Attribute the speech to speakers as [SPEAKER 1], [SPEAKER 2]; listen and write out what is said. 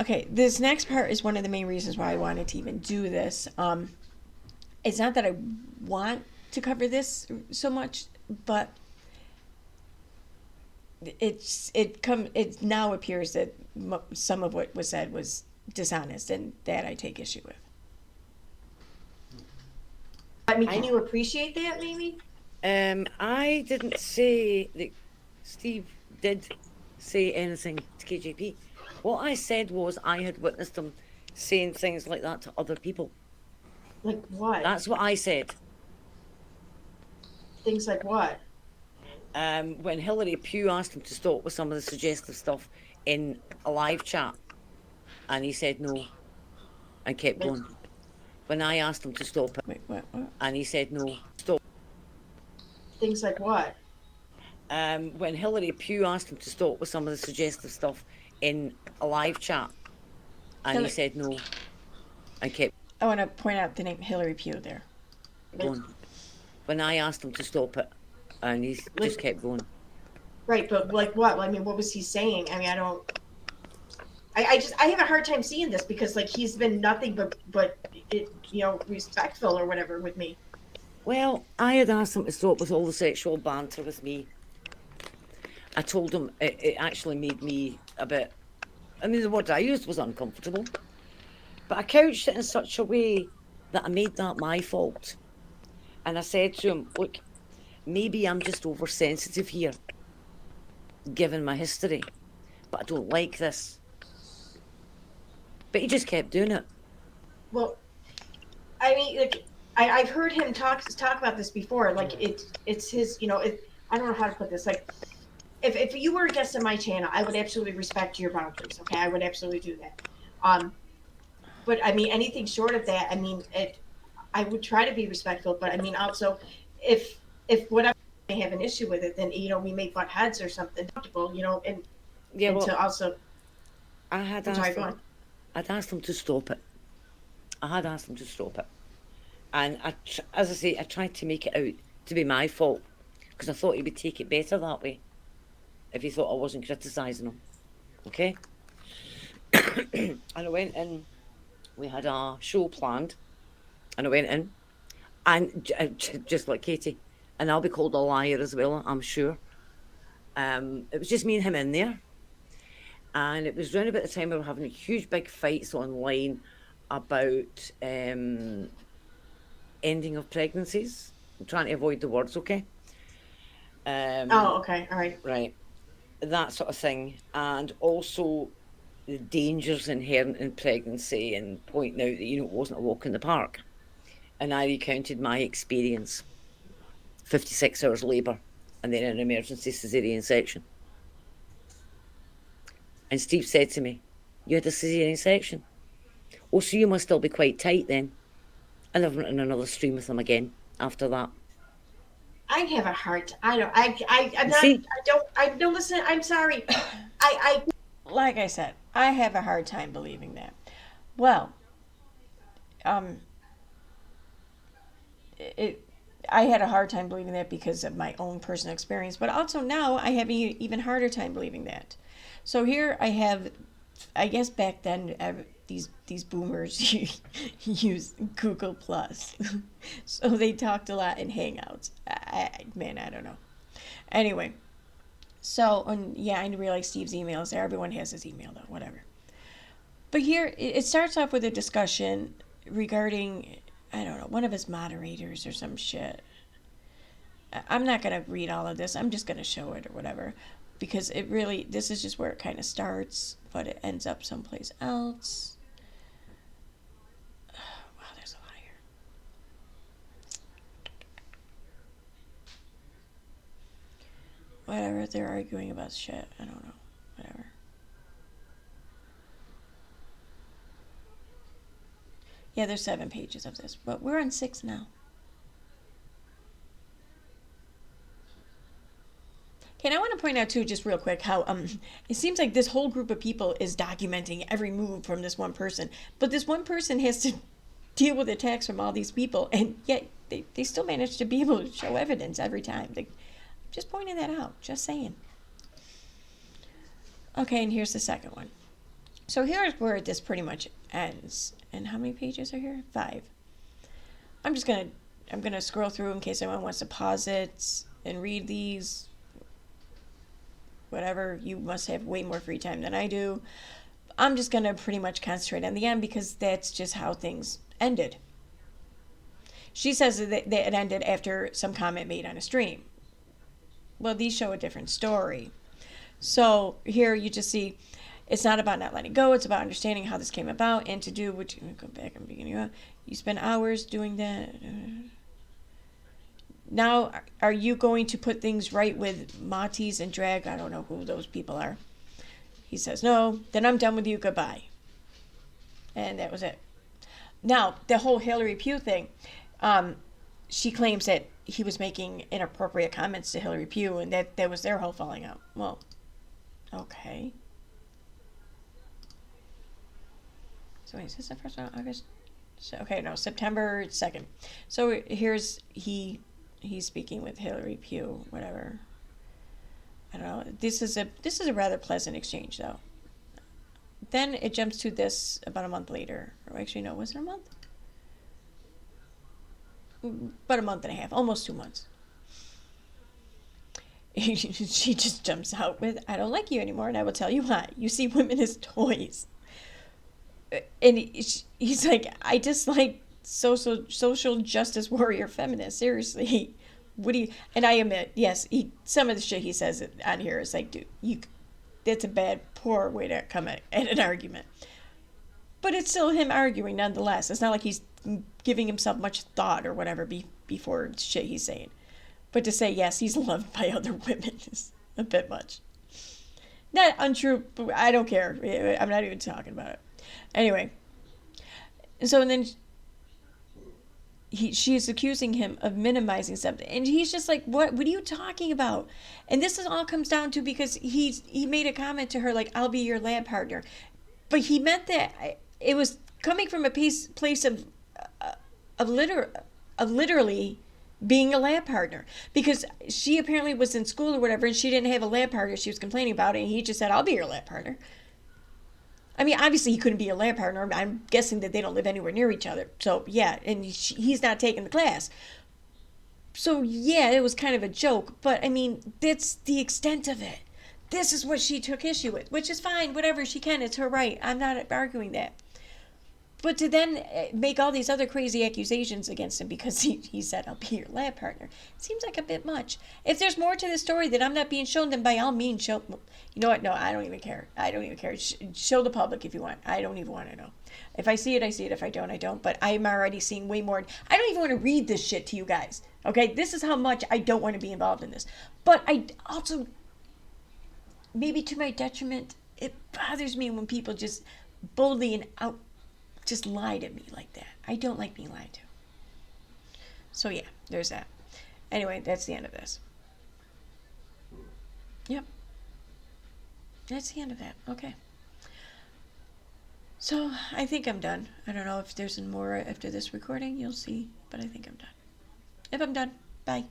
[SPEAKER 1] Okay, this next part is one of the main reasons why I wanted to even do this. It's not that I want to cover this so much, but it now appears that some of what was said was dishonest, and that I take issue with.
[SPEAKER 2] I mean, can
[SPEAKER 3] I
[SPEAKER 2] you appreciate that maybe?
[SPEAKER 3] I didn't say that Steve did say anything to KJP. What I said was I had witnessed him saying things like that to other people.
[SPEAKER 2] Like what?
[SPEAKER 3] That's what I said.
[SPEAKER 2] Things like what?
[SPEAKER 3] When Hillary Pugh asked him to stop with some of the suggestive stuff in a live chat, and he said no and kept
[SPEAKER 2] Like
[SPEAKER 3] going. When I asked him to stop it,
[SPEAKER 1] Wait, what?
[SPEAKER 3] and he said no, stop.
[SPEAKER 2] things like what?
[SPEAKER 3] When Hillary Pugh asked him to stop with some of the suggestive stuff in a live chat, and he said no and kept
[SPEAKER 1] I want to point out the name Hillary Pugh there.
[SPEAKER 2] Like
[SPEAKER 3] going. When I asked him to stop it, and he just
[SPEAKER 2] like
[SPEAKER 3] kept going.
[SPEAKER 2] right, but like what? I mean, what was he saying? I mean, I don't. I just I have a hard time seeing this because like he's been nothing but respectful or whatever with me.
[SPEAKER 3] Well, I had asked him to stop with all the sexual banter with me. I told him it actually made me a bit. I mean, the word I used was uncomfortable, but I couched it in such a way that I made that my fault. And I said to him, look, maybe I'm just oversensitive here, given my history, but I don't like this. But he just kept doing it.
[SPEAKER 2] Well, I mean, like I've heard him talk about this before. Like it's his, I don't know how to put this. Like if you were a guest on my channel, I would absolutely respect your boundaries. Okay, I would absolutely do that. Um, but I mean, anything short of that, I mean, I would try to be respectful. But I mean, also, if whatever I have an issue with it, then we may butt heads or something. And
[SPEAKER 3] Yeah,
[SPEAKER 2] and
[SPEAKER 3] well,
[SPEAKER 2] to also,
[SPEAKER 3] I had
[SPEAKER 2] I'm sorry,
[SPEAKER 3] asked
[SPEAKER 2] go
[SPEAKER 3] him.
[SPEAKER 2] on.
[SPEAKER 3] I'd asked him to stop it. I had asked him to stop it, and as I say, I tried to make it out to be my fault because I thought he would take it better that way if he thought I wasn't criticising him. Okay, and I went in. We had a show planned, and I went in, and just like Katie, and I'll be called a liar as well, I'm sure. It was just me and him in there, and it was round about the time we were having huge big fights online about ending of pregnancies. I'm trying to avoid the words, okay?
[SPEAKER 2] Oh,
[SPEAKER 3] Um,
[SPEAKER 2] okay, all right.
[SPEAKER 3] right, that sort of thing, and also the dangers inherent in pregnancy, and pointing out that it wasn't a walk in the park. And I recounted my experience: 56 hours labour, and then an emergency cesarean section. And Steve said to me, "You had a cesarean section? Oh, so you must still be quite tight then." And I've written another stream with him again after that.
[SPEAKER 2] I have a heart. I don't. I'm
[SPEAKER 3] You
[SPEAKER 2] not.
[SPEAKER 3] see,
[SPEAKER 2] I don't listen. I'm sorry. I
[SPEAKER 1] Like I said, I have a hard time believing that. Well, um, it. I had a hard time believing that because of my own personal experience, but also now I have an even harder time believing that. So here I have, I guess back then these boomers used Google Plus, so they talked a lot in Hangouts. Man, I don't know. Anyway, so and yeah, I realize Steve's emails there. Everyone has his email though, whatever. But here it starts off with a discussion regarding, I don't know, one of his moderators or some shit. I'm not going to read all of this. I'm just going to show it or whatever. Because it really, this is just where it kind of starts, but it ends up someplace else. Wow, there's a lot here. Whatever, they're arguing about shit. I don't know. Whatever. Yeah, there's 7 pages of this, but we're on 6 now. Okay, and I want to point out too, just real quick, how it seems like this whole group of people is documenting every move from this one person, but this one person has to deal with attacks from all these people, and yet they still manage to be able to show evidence every time. Just pointing that out, just saying. Okay, and here's the second one. So here's where this pretty much ends. And how many pages are here? 5. I'm gonna scroll through in case anyone wants to pause it and read these. Whatever, you must have way more free time than I do. I'm just gonna pretty much concentrate on the end because that's just how things ended. She says that it ended after some comment made on a stream. Well, these show a different story. So here you just see it's not about not letting go. It's about understanding how this came about and to do what you go back and beginning. You spend hours doing that. Now, are you going to put things right with Matis and Drag? I don't know who those people are. He says, no, then I'm done with you. Goodbye. And that was it. Now, the whole Hillary Pugh thing, she claims that he was making inappropriate comments to Hillary Pugh and that was their whole falling out. Well, okay. So wait, is this the first one? August? So, okay, no, September 2nd. So here's he's speaking with Hillary Pugh, whatever. I don't know. This is a rather pleasant exchange, though. Then it jumps to this about a month later. Or actually, no, was it a month? About a month and a half, almost 2 months. She just jumps out with, I don't like you anymore, and I will tell you why. You see women as toys. And he's like, I dislike social justice warrior feminist. Seriously. What do you, and I admit, yes, some of the shit he says on here is like, dude, that's a bad, poor way to come at an argument. But it's still him arguing nonetheless. It's not like he's giving himself much thought or whatever before shit he's saying. But to say, yes, he's loved by other women is a bit much. Not untrue, but I don't care. I'm not even talking about it. Anyway. So, and then she's accusing him of minimizing something. And he's just like, what are you talking about? And this all comes down to because he made a comment to her like, I'll be your lab partner. But he meant that it was coming from a place of literally being a lab partner. Because she apparently was in school or whatever, and she didn't have a lab partner. She was complaining about it, and he just said, I'll be your lab partner. I mean, obviously he couldn't be a lab partner. I'm guessing that they don't live anywhere near each other. So, yeah, and he's not taking the class. So, yeah, it was kind of a joke. But, I mean, that's the extent of it. This is what she took issue with, which is fine. Whatever, she can. It's her right. I'm not arguing that. But to then make all these other crazy accusations against him because he said, I'll be your lab partner, seems like a bit much. If there's more to the story that I'm not being shown, then by all means, show. You know what? No, I don't even care. I don't even care. Show the public if you want. I don't even want to know. If I see it, I see it. If I don't, I don't. But I'm already seeing way more. I don't even want to read this shit to you guys. Okay? This is how much I don't want to be involved in this. But I also, maybe to my detriment, it bothers me when people just boldly and out just lie to me like that. I don't like being lied to. So yeah, there's that. Anyway, that's the end of this. Yep. That's the end of that. Okay. So I think I'm done. I don't know if there's more after this recording. You'll see. But I think I'm done. If I'm done, bye.